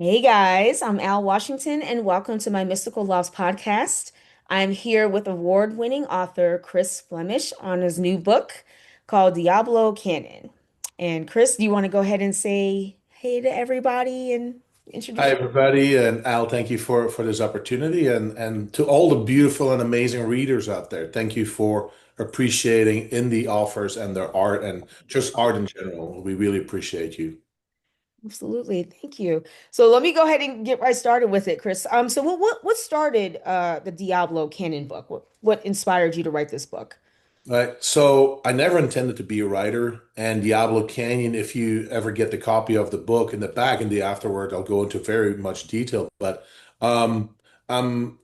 Hey guys, I'm Al Washington, and welcome to my Mystical Loves podcast. I'm here with award-winning author Chris Flemish on his new book called Diablo Canyon. And Chris, do you want to go ahead and say hey to everybody and Hi, introduce yourself? everybody, and Al, thank you for this opportunity, and to all the beautiful and amazing readers out there, thank you for appreciating indie authors and their art and just art in general. We really appreciate you. Absolutely, thank you. So let me go ahead and get right started with it, Chris. So what started the Diablo Canyon book? What inspired you to write this book? Right. So I never intended to be a writer, and Diablo Canyon, if you ever get the copy of the book in the back in the afterword, I'll go into very much detail. But um, um,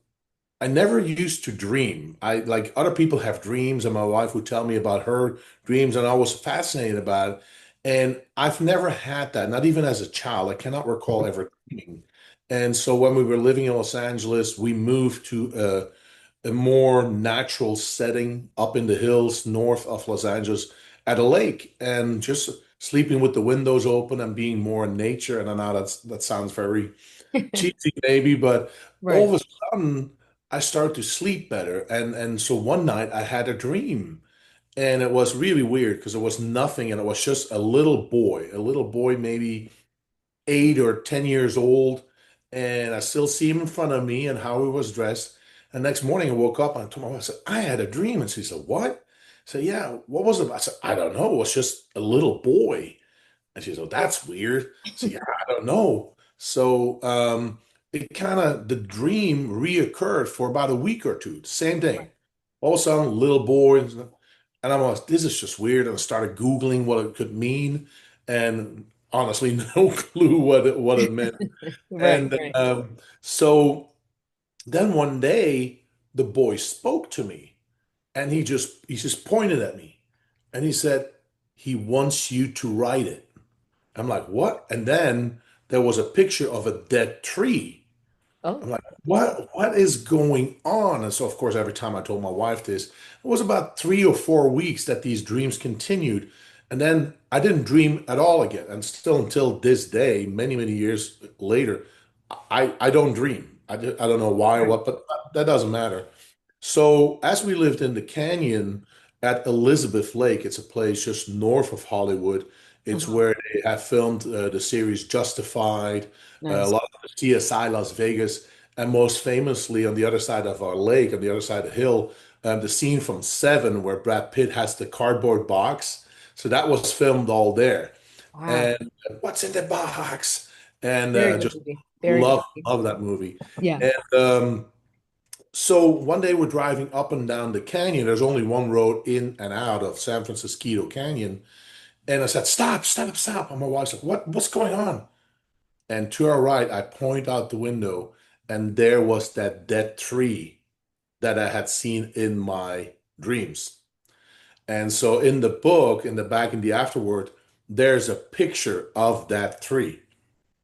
I never used to dream. I like other people have dreams, and my wife would tell me about her dreams, and I was fascinated about it. And I've never had that, not even as a child. I cannot recall ever dreaming. And so when we were living in Los Angeles, we moved to a more natural setting up in the hills north of Los Angeles at a lake, and just sleeping with the windows open and being more in nature. And I know that sounds very cheesy maybe, but all Right. of a sudden I started to sleep better. And so one night I had a dream, and it was really weird because it was nothing, and it was just a little boy maybe 8 or 10 years old, and I still see him in front of me and how he was dressed. And next morning I woke up and I told my wife, I said, I had a dream. And she said, what? I said, yeah, what was it? I said, I don't know. It was just a little boy. And she said, oh, that's weird. I said, yeah, I don't know. So it kind of, the dream reoccurred for about a week or two. Same thing. All of a sudden, little boy. And I'm like, this is just weird. And I started Googling what it could mean. And honestly, no clue what it meant. Right, And right. so then one day, the boy spoke to me, and he just pointed at me, and he said, he wants you to write it. I'm like, what? And then there was a picture of a dead tree. I'm Oh, like, what is going on? And so, of course, every time I told my wife this, it was about 3 or 4 weeks that these dreams continued. And then I didn't dream at all again. And still until this day, many, many years later, I don't dream. I don't know why or right. what, but that doesn't matter. So as we lived in the canyon at Elizabeth Lake, it's a place just north of Hollywood. It's Uh-huh. where they have filmed the series Justified, a Nice. lot of the CSI Las Vegas, and most famously on the other side of our lake, on the other side of the hill, the scene from Seven where Brad Pitt has the cardboard box. So that was filmed all there. Wow. And what's in the box? And Very good just movie. Very good love movie. love that movie. Yeah. And so one day we're driving up and down the canyon. There's only one road in and out of San Francisco Canyon. And I said, stop, stop, stop. And my wife's like, what's going on? And to our right, I point out the window, and there was that dead tree that I had seen in my dreams. And so in the book, in the back, in the afterword, there's a picture of that tree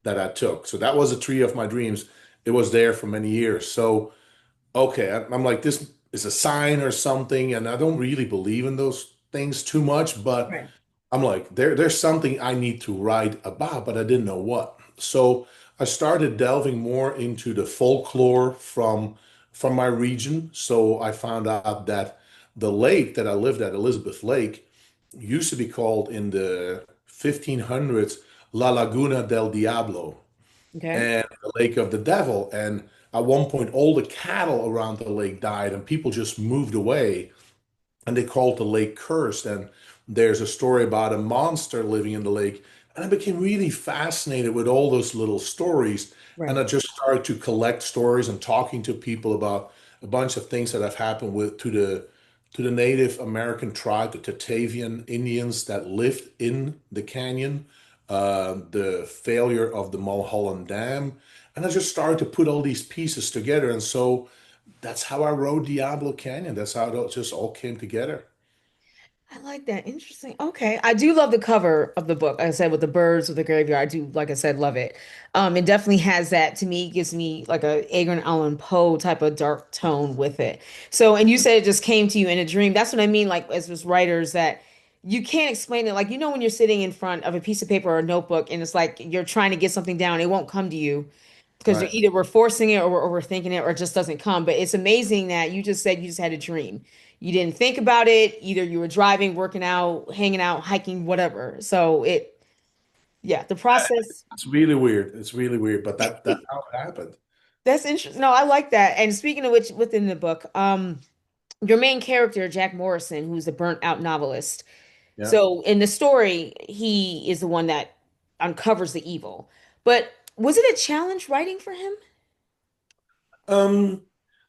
that I took. So that was a tree of my dreams. It was there for many years. So okay, I'm like, this is a sign or something, and I don't really believe in those things too much, but Right. I'm like, there's something I need to write about, but I didn't know what. So I started delving more into the folklore from my region. So I found out that the lake that I lived at, Elizabeth Lake, used to be called in the 1500s La Laguna del Diablo, Okay. and the Lake of the Devil. And at one point, all the cattle around the lake died, and people just moved away, and they called the lake cursed. And there's a story about a monster living in the lake. And I became really fascinated with all those little stories. And Right. I just started to collect stories and talking to people about a bunch of things that have happened with to the Native American tribe, the Tatavian Indians that lived in the canyon, the failure of the Mulholland Dam. And I just started to put all these pieces together. And so that's how I wrote Diablo Canyon. That's how it all just all came together. I like that. Interesting. Okay. I do love the cover of the book. Like I said, with the birds with the graveyard. I do, like I said, love it. It definitely has that to me, gives me like a Edgar Allan Poe type of dark tone with it. So, and you said it just came to you in a dream. That's what I mean, like as writers that you can't explain it. Like, when you're sitting in front of a piece of paper or a notebook and it's like you're trying to get something down, it won't come to you because Right. either we're forcing it or we're thinking it or it just doesn't come. But it's amazing that you just said you just had a dream. You didn't think about it. Either you were driving, working out, hanging out, hiking, whatever. So yeah, the process. It's really weird. It's really weird, but that's how it happened. That's interesting. No, I like that. And speaking of which, within the book, your main character, Jack Morrison, who's a burnt out novelist. Yeah. So in the story, he is the one that uncovers the evil. But was it a challenge writing for him? Um,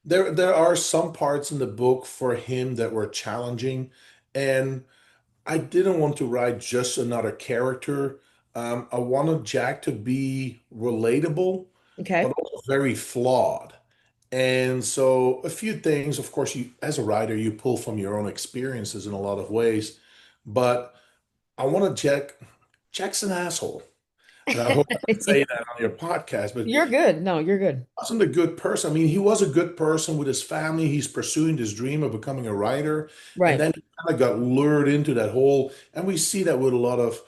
there are some parts in the book for him that were challenging, and I didn't want to write just another character. I wanted Jack to be relatable, but Okay. also very flawed. And so a few things, of course, you as a writer, you pull from your own experiences in a lot of ways, but I wanted Jack's an asshole. And I hope I can say that on your podcast, but You're good. No, you're good. wasn't a good person. I mean, he was a good person with his family. He's pursuing this dream of becoming a writer. And Right. then he kind of got lured into that whole, and we see that with a lot of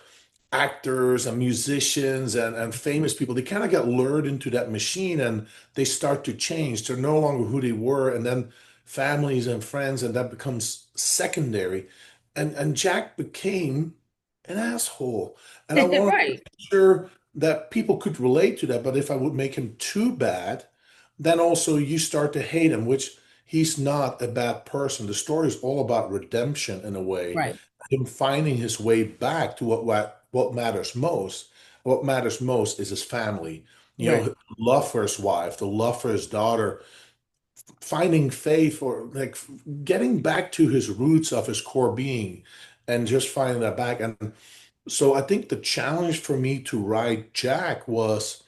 actors and musicians and famous people. They kind of get lured into that machine and they start to change. They're no longer who they were. And then families and friends, and that becomes secondary. And Jack became an asshole. And I wanted to Right. make sure that people could relate to that. But if I would make him too bad, then also you start to hate him, which he's not a bad person. The story is all about redemption in a way, Right. him finding his way back to what matters most. What matters most is his family. You know, Right. the love for his wife, the love for his daughter, finding faith or like getting back to his roots of his core being and just finding that back. And so I think the challenge for me to write Jack was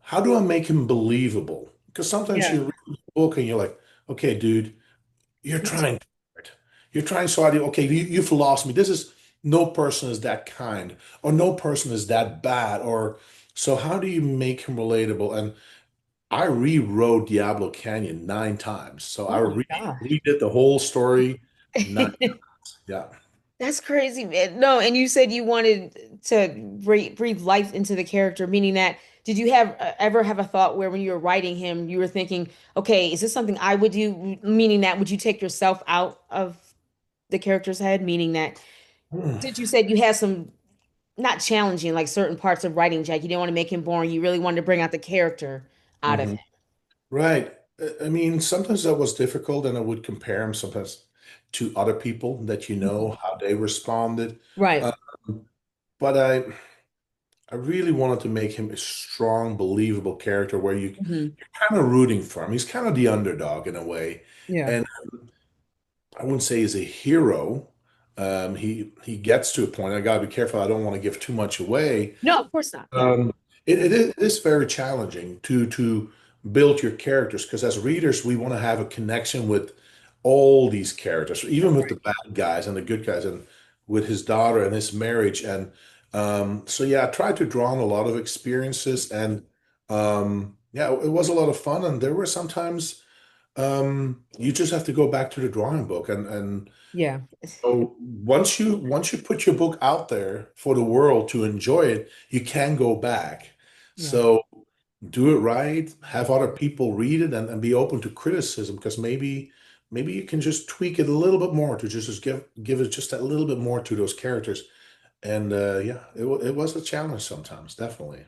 how do I make him believable? Because sometimes Yeah. you read the book and you're like, okay, dude, you're trying too hard. You're trying so hard. Okay, you've lost me. This is no person is that kind, or no person is that bad, or so how do you make him relatable? And I rewrote Diablo Canyon 9 times. So I Oh my gosh. redid the whole story 9 times. Yeah. That's crazy, man. No, and you said you wanted to breathe life into the character, meaning that did you have ever have a thought where when you were writing him, you were thinking, okay, is this something I would do? Meaning that would you take yourself out of the character's head? Meaning that Hmm. since you said you had some not challenging, like certain parts of writing Jack, you didn't want to make him boring. You really wanted to bring out the character out of Mhm. him. Right. I mean, sometimes that was difficult, and I would compare him sometimes to other people that you know how they responded. Right. Um, but I really wanted to make him a strong, believable character where Hmm. you're kind of rooting for him. He's kind of the underdog in a way. Yeah. And I wouldn't say he's a hero. He gets to a point. I gotta be careful. I don't want to give too much away. No, of course not. Yeah. Um, it is very challenging to build your characters because as readers, we want to have a connection with all these characters, even with the bad guys and the good guys, and with his daughter and his marriage. And so, yeah, I tried to draw on a lot of experiences, and yeah, it was a lot of fun. And there were sometimes you just have to go back to the drawing book, and Yeah. so once you put your book out there for the world to enjoy it, you can go back. Yeah. So do it right, have other people read it and be open to criticism because maybe you can just tweak it a little bit more to just give it just a little bit more to those characters. And yeah, it was a challenge sometimes, definitely.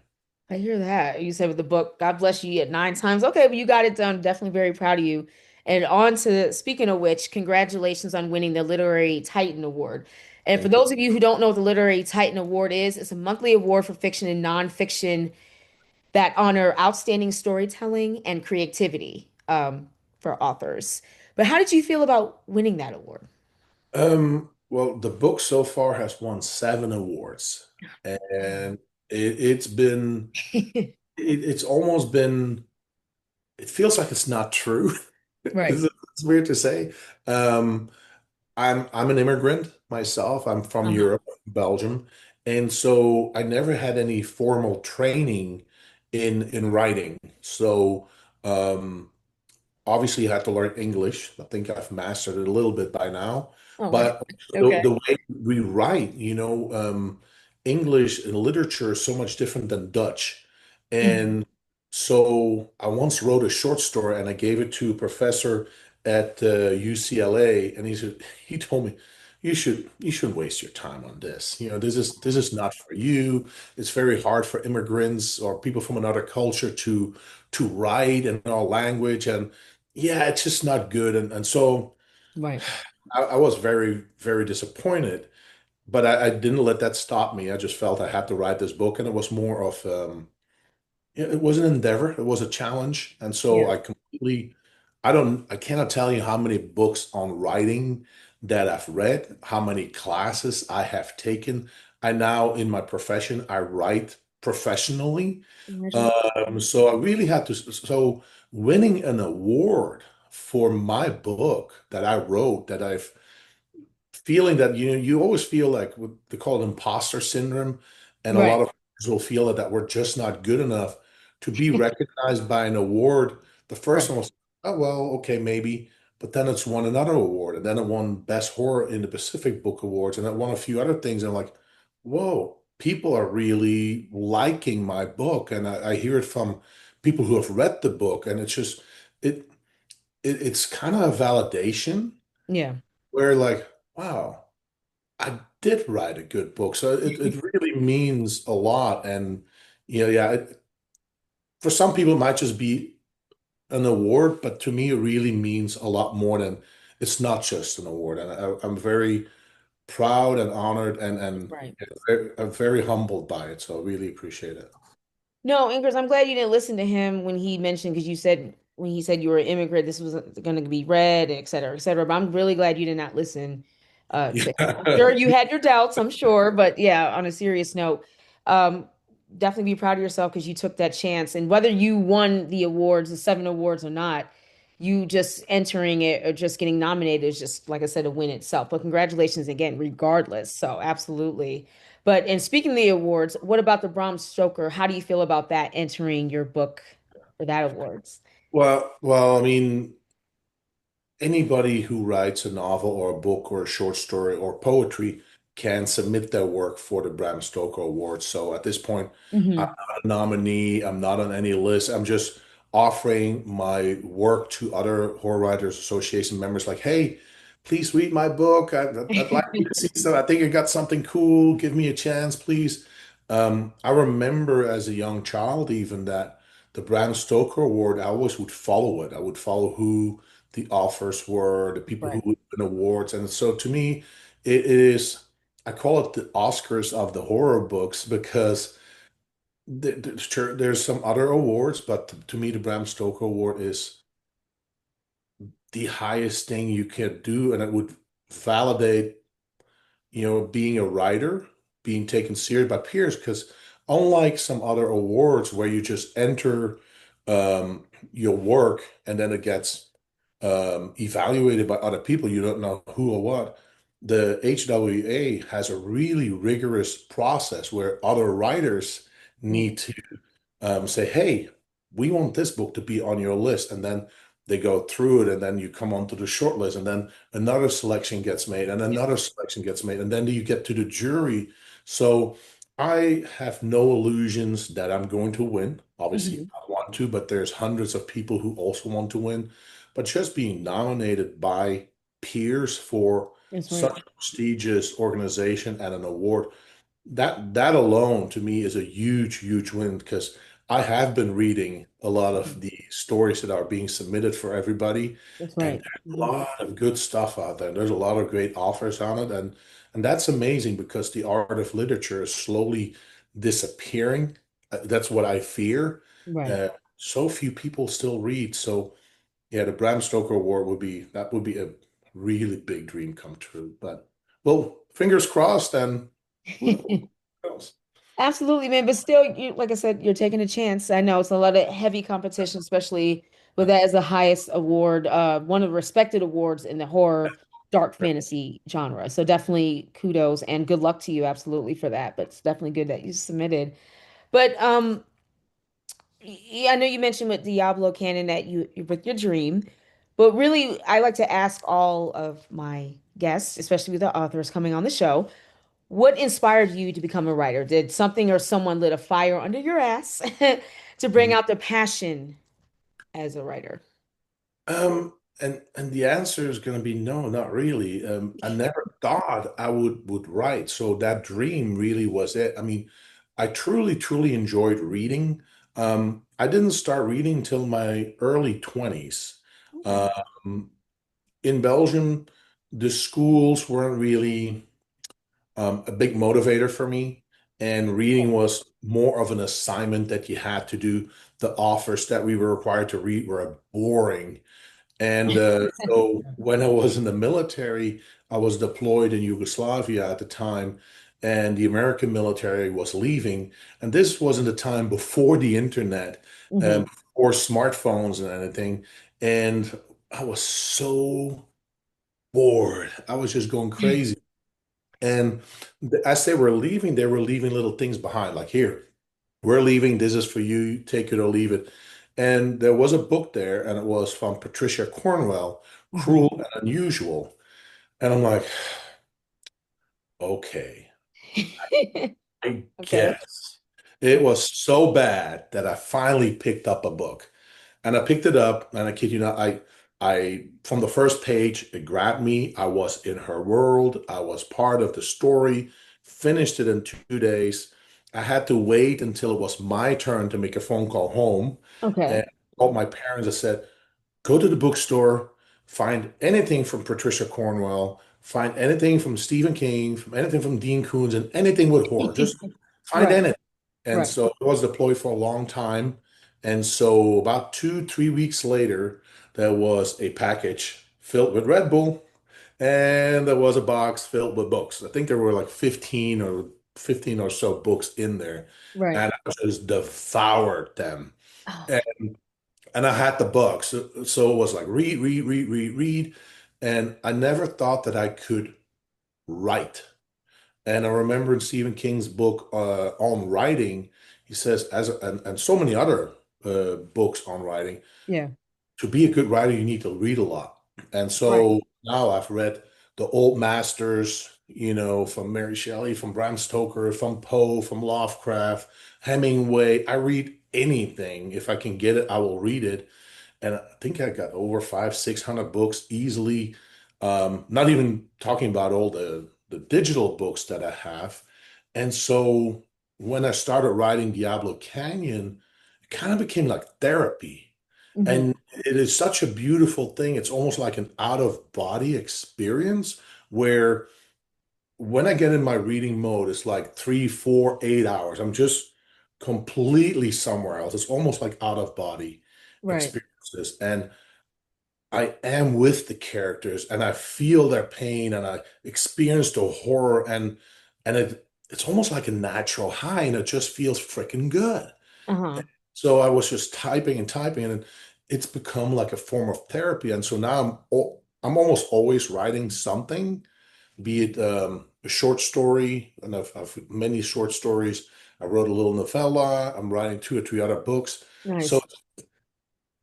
I hear that. You said with the book, God bless you, you had 9 times. Okay, but you got it done. Definitely very proud of you. And on to speaking of which, congratulations on winning the Literary Titan Award. And for Thank you. those of you who don't know what the Literary Titan Award is, it's a monthly award for fiction and nonfiction that honor outstanding storytelling and creativity for authors. But how did you feel about winning that award? Well, the book so far has won 7 awards, and it's been it's almost been it feels like it's not true. Right. It's weird to say. Um, I'm an immigrant myself. I'm from Uh-huh. Europe, Belgium, and so I never had any formal training in writing. So obviously, I had to learn English. I think I've mastered it a little bit by now. Oh, wow. But Okay. the way we write, English and literature is so much different than Dutch. Mhm. And so I once wrote a short story and I gave it to a professor at UCLA, and he told me, you should waste your time on this. This is not for you. It's very hard for immigrants or people from another culture to write in our language, and yeah, it's just not good. And so Right. I was very, very disappointed, but I didn't let that stop me. I just felt I had to write this book, and it was more of it was an endeavor, it was a challenge, and so Yeah. I cannot tell you how many books on writing that I've read, how many classes I have taken. I now in my profession I write professionally, Congratulations. so I really had to. So winning an award for my book that I wrote that I've feeling that you always feel like what they call it imposter syndrome, and a lot Right. of us will feel that we're just not good enough to be recognized by an award. The first Right. one was, oh well, okay, maybe, but then it's won another award, and then it won Best Horror in the Pacific Book Awards, and it won a few other things. And I'm like, whoa, people are really liking my book, and I hear it from people who have read the book, and it's just it, it's kind of a validation Yeah. where like, wow. I did write a good book, so it really means a lot. And yeah, for some people, it might just be an award, but to me, it really means a lot more than it's not just an award. And I'm very proud and honored and Right. I'm very humbled by it. So I really appreciate it. No, Ingrid, I'm glad you didn't listen to him when he mentioned, because you said when he said you were an immigrant, this was going to be read, et cetera, et cetera. But I'm really glad you did not listen to him. I'm sure Yeah. you had your doubts, I'm sure. But yeah, on a serious note, um, definitely be proud of yourself because you took that chance. And whether you won the awards, the 7 awards or not, you just entering it or just getting nominated is just, like I said, a win itself. But congratulations again, regardless. So absolutely. But in speaking of the awards, what about the Bram Stoker? How do you feel about that entering your book for that awards? Well, I mean, anybody who writes a novel or a book or a short story or poetry can submit their work for the Bram Stoker Award. So at this point, I'm Hmm. not a nominee. I'm not on any list. I'm just offering my work to other Horror Writers Association members, like, hey, please read my book. I'd like you to see stuff. I think I got something cool. Give me a chance, please. I remember as a young child, even that the Bram Stoker Award, I always would follow it. I would follow who the authors were, the people who Right. win awards. And so to me, it is, I call it the Oscars of the horror books because sure, there's some other awards, but to me, the Bram Stoker Award is the highest thing you can do. And it would validate being a writer, being taken serious by peers, because unlike some other awards where you just enter your work and then it gets evaluated by other people, you don't know who or what. The HWA has a really rigorous process where other writers need to say, hey, we want this book to be on your list. And then they go through it, and then you come onto the short list, and then another selection gets made, and another selection gets made, and then you get to the jury. So I have no illusions that I'm going to win. Obviously, Hmm. I want to, but there's hundreds of people who also want to win. But just being nominated by peers for That's right. such a prestigious organization and an award, that alone to me is a huge, huge win because I have been reading a lot of the stories that are being submitted for everybody, That's and right. there's a Mhm. lot of good stuff out there. There's a lot of great authors on it, and that's amazing because the art of literature is slowly disappearing. That's what I fear. Right. Uh, so few people still read. So yeah, the Bram Stoker Award would be a really big dream come true. But well, fingers crossed, and who knows? Absolutely, man. But still, you, like I said, you're taking a chance. I know it's a lot of heavy competition, especially with that as the highest award, one of the respected awards in the horror dark fantasy genre. So definitely kudos and good luck to you, absolutely, for that. But it's definitely good that you submitted. But yeah, I know you mentioned with Diablo Canyon that with your dream, but really I like to ask all of my guests, especially with the authors coming on the show, what inspired you to become a writer? Did something or someone lit a fire under your ass to bring out the passion as a writer? And the answer is going to be no, not really. I never thought I would write, so that dream really was it. I mean, I truly enjoyed reading. I didn't start reading till my early 20s. Okay. Um, in Belgium, the schools weren't really a big motivator for me, and reading was more of an assignment that you had to do. The authors that we were required to read were boring. And so when I was in the military, I was deployed in Yugoslavia at the time, and the American military was leaving. And this wasn't the time before the internet, Hmm. before smartphones and anything. And I was so bored. I was just going crazy. And as they were leaving little things behind, like, here, we're leaving. This is for you. Take it or leave it. And there was a book there, and it was from Patricia Cornwell, Hmm. Cruel and Unusual. And I'm like, okay, I Okay. guess. It was so bad that I finally picked up a book. And I picked it up, and I kid you not, from the first page, it grabbed me. I was in her world. I was part of the story. Finished it in 2 days. I had to wait until it was my turn to make a phone call home, and Okay. I called my parents and said, go to the bookstore, find anything from Patricia Cornwell, find anything from Stephen King, from anything from Dean Koontz, and anything with horror. Just find Right. anything. And Right. so it was deployed for a long time. And so about 3 weeks later, there was a package filled with Red Bull, and there was a box filled with books. I think there were like 15 or so books in there. Right. And I just devoured them. Oh. And I had the book. So it was like read. And I never thought that I could write. And I remember in Stephen King's book on writing, he says, and so many other books on writing, Yeah. to be a good writer, you need to read a lot. And Right. so now I've read the old masters, from Mary Shelley, from Bram Stoker, from Poe, from Lovecraft, Hemingway. I read anything. If I can get it, I will read it. And I think I got over 600 books easily. Not even talking about all the digital books that I have. And so when I started writing Diablo Canyon, it kind of became like therapy. Hmm. And it is such a beautiful thing. It's almost like an out of body experience where when I get in my reading mode, it's like 3, 4, 8 hours. I'm just completely somewhere else. It's almost like out of body Right. experiences. And I am with the characters and I feel their pain and I experience the horror and it's almost like a natural high and it just feels freaking good. Uh-huh. So I was just typing and typing and it's become like a form of therapy. And so now I'm almost always writing something, be it a short story, and I've many short stories. I wrote a little novella. I'm writing 2 or 3 other books. So Nice.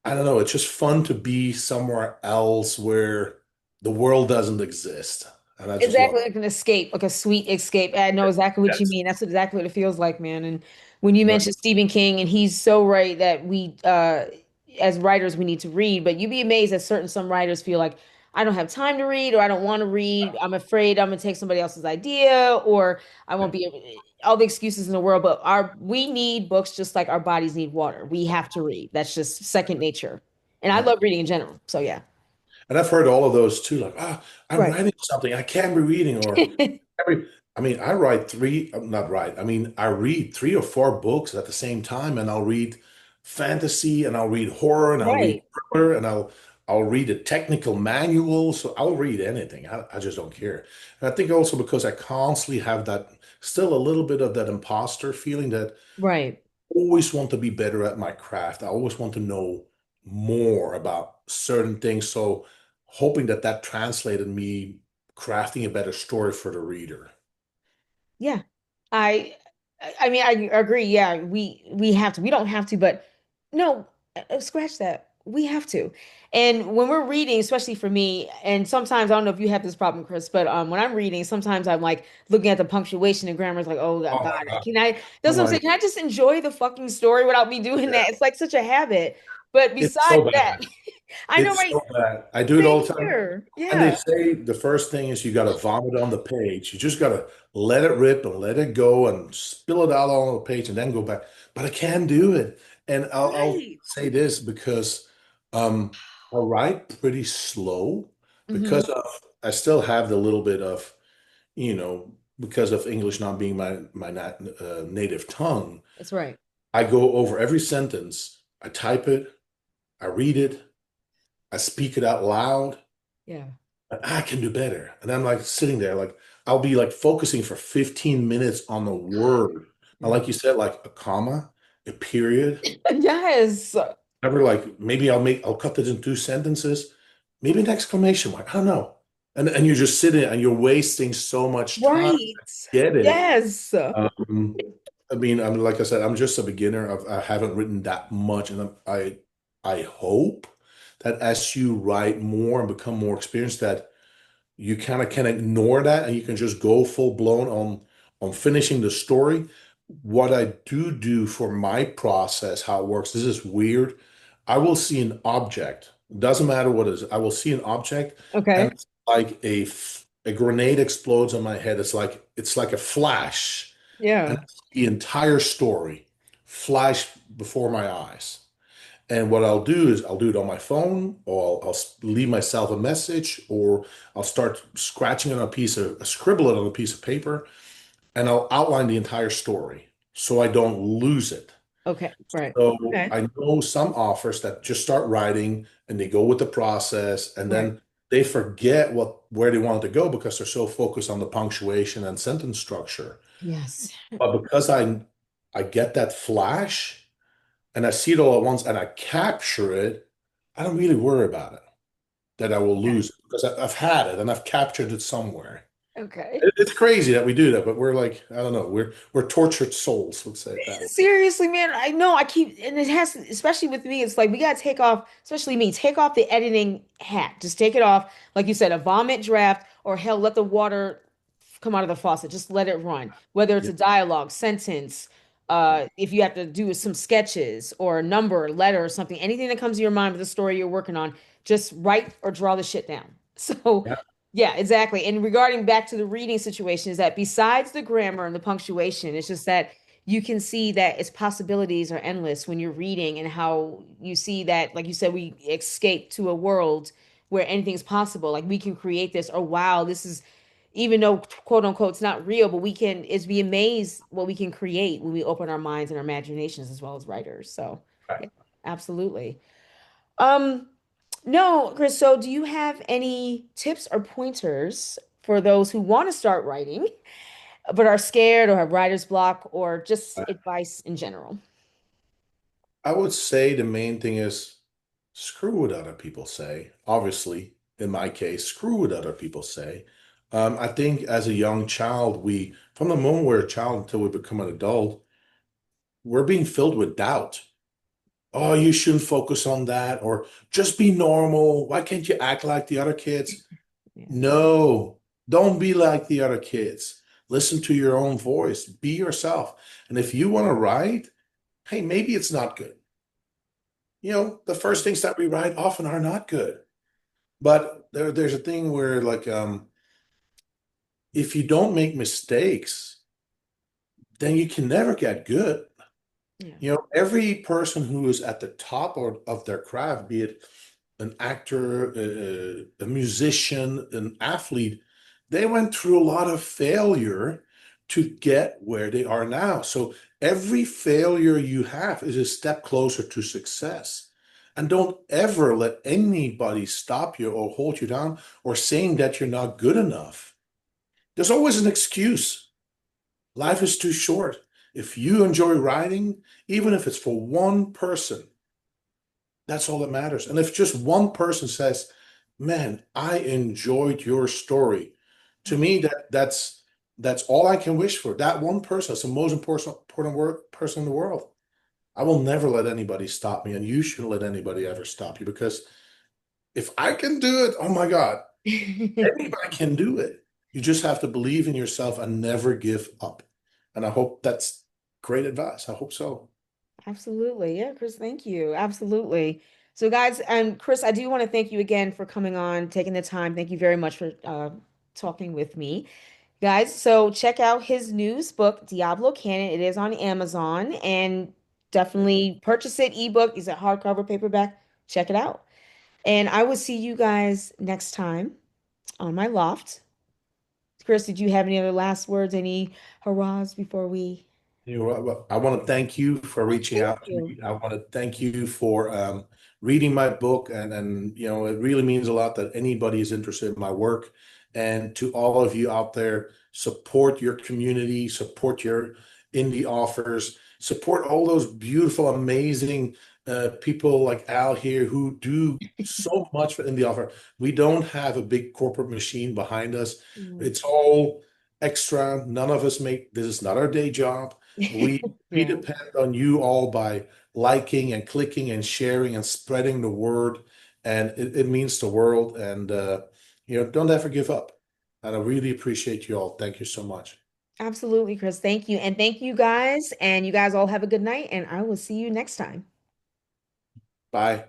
I don't know. It's just fun to be somewhere else where the world doesn't exist. And I just love Exactly, like an escape, like a sweet escape. I know exactly what you it. mean. That's exactly what it feels like, man. And when you Yes. mentioned Stephen King, and he's so right that we, as writers, we need to read. But you'd be amazed that some writers feel like I don't have time to read, or I don't want to read. I'm afraid I'm gonna take somebody else's idea, or I won't be all the excuses in the world. But we need books just like our bodies need water. We have to read. That's just second nature. And I Yeah. love reading in general. So yeah. And I've heard all of those too, like, I'm Right. writing something I can't be reading, or every, I mean, I write not write, I mean, I read 3 or 4 books at the same time, and I'll read fantasy, and I'll read horror, and I'll read Right. thriller, and I'll read a technical manual. So I'll read anything. I just don't care. And I think also because I constantly have that, still a little bit of that imposter feeling that Right. always want to be better at my craft. I always want to know more about certain things. So hoping that that translated me crafting a better story for the reader. Yeah. I I mean I agree. Yeah, we have to. We don't have to, but no, scratch that. We have to. And when we're reading, especially for me, and sometimes I don't know if you have this problem, Chris, but when I'm reading, sometimes I'm like looking at the punctuation and grammar is like, oh Oh God, my God. can I? That's I'm what I'm like, saying. Can I just enjoy the fucking story without me doing yeah, that? It's like such a habit. But it's besides so bad. that, I know, It's right? so bad. I do it Same all the time. here. And they Yeah. say the first thing is you got to vomit on the page. You just got to let it rip and let it go and spill it out on the page and then go back. But I can do it. And I'll Right. say this because I write pretty slow Hmm. because of I still have the little bit of, because of English not being my native tongue. That's right. I go over every sentence. I type it. I read it. I speak it out loud. Yeah. I can do better. And I'm like sitting there, like I'll be like focusing for 15 minutes on the word. And Yeah. like you said, like a comma, a period. Yes. Ever like maybe I'll cut this in two sentences, maybe an exclamation mark. I don't know. And you're just sitting and you're wasting so much time. Right. Get it. Yes. Um, I mean, I'm like I said, I'm just a beginner. I haven't written that much, and I hope that as you write more and become more experienced, that you kind of can ignore that and you can just go full blown on finishing the story. What I do for my process, how it works, this is weird. I will see an object. Doesn't matter what it is. I will see an object and Okay. it's like a grenade explodes on my head. It's like a flash and Yeah. the entire story flash before my eyes. And what I'll do is I'll do it on my phone, or I'll leave myself a message, or I'll start scratching it on scribble it on a piece of paper, and I'll outline the entire story so I don't lose it. Okay. Right. So Okay. I know some authors that just start writing and they go with the process, and Right. then they forget where they wanted to go because they're so focused on the punctuation and sentence structure. Yes. But because I get that flash and I see it all at once and I capture it, I don't really worry about it that I will Okay. lose it because I've had it and I've captured it somewhere. Okay. It's crazy that we do that, but we're like, I don't know, we're tortured souls, let's say it that way. Seriously, man, I know I keep, and it has, especially with me, it's like we gotta take off, especially me, take off the editing hat. Just take it off. Like you said, a vomit draft, or hell, let the water come out of the faucet. Just let it run. Whether it's Yeah, a dialogue, sentence, yeah, if you have to do some sketches or a number, letter, or something, anything that comes to your mind with the story you're working on, just write or draw the shit down. So, yeah, yeah, exactly. And regarding back to the reading situation, is that besides the grammar and the punctuation, it's just that you can see that its possibilities are endless when you're reading, and how you see that, like you said, we escape to a world where anything's possible. Like we can create this, or wow, this is, even though quote unquote it's not real, but we can, it's be amazed what we can create when we open our minds and our imaginations as well as writers. So right. yeah, absolutely. Um, no, Chris, so do you have any tips or pointers for those who want to start writing but are scared or have writer's block, or just advice in general? I would say the main thing is screw what other people say. Obviously, in my case, screw what other people say. I think as a young child, from the moment we're a child until we become an adult, we're being filled with doubt. Oh, you shouldn't focus on that, or just be normal. Why can't you act like the other kids? Yeah. No, don't be like the other kids. Listen to your own voice. Be yourself. And if you want to write, hey, maybe it's not good. The first things that we write often are not good. But there's a thing where like if you don't make mistakes, then you can never get good. Yeah. Every person who is at the top of their craft, be it an actor, a musician, an athlete, they went through a lot of failure to get where they are now. So every failure you have is a step closer to success. And don't ever let anybody stop you or hold you down or saying that you're not good enough. There's always an excuse. Life is too short. If you enjoy writing, even if it's for one person, that's all that matters. And if just one person says, "Man, I enjoyed your story," to me that's all I can wish for. That one person is the most important person in the world. I will never let anybody stop me, and you shouldn't let anybody ever stop you because if I can do it, oh my God, anybody can do it. You just have to believe in yourself and never give up. And I hope that's great advice. I hope so. Absolutely. Yeah, Chris, thank you. Absolutely. So, guys, and Chris, I do want to thank you again for coming on, taking the time. Thank you very much for talking with me. Guys, so check out his newest book, Diablo Canyon. It is on Amazon and definitely purchase it. Ebook, is it hardcover, paperback? Check it out. And I will see you guys next time on my loft. Chris, did you have any other last words, any hurrahs before we? You know, I want to thank you for Oh, reaching thank out to you. me. I want to thank you for reading my book, and you know, it really means a lot that anybody is interested in my work. And to all of you out there, support your community, support your indie authors, support all those beautiful, amazing people like Al here who do so much for indie author. We don't have a big corporate machine behind us. Mm. It's all extra. None of us make this is not our day job. We Yeah, depend on you all by liking and clicking and sharing and spreading the word, and it means the world. And you know, don't ever give up. And I really appreciate you all. Thank you so much. absolutely, Chris. Thank you. And thank you guys. And you guys all have a good night. And I will see you next time. Bye.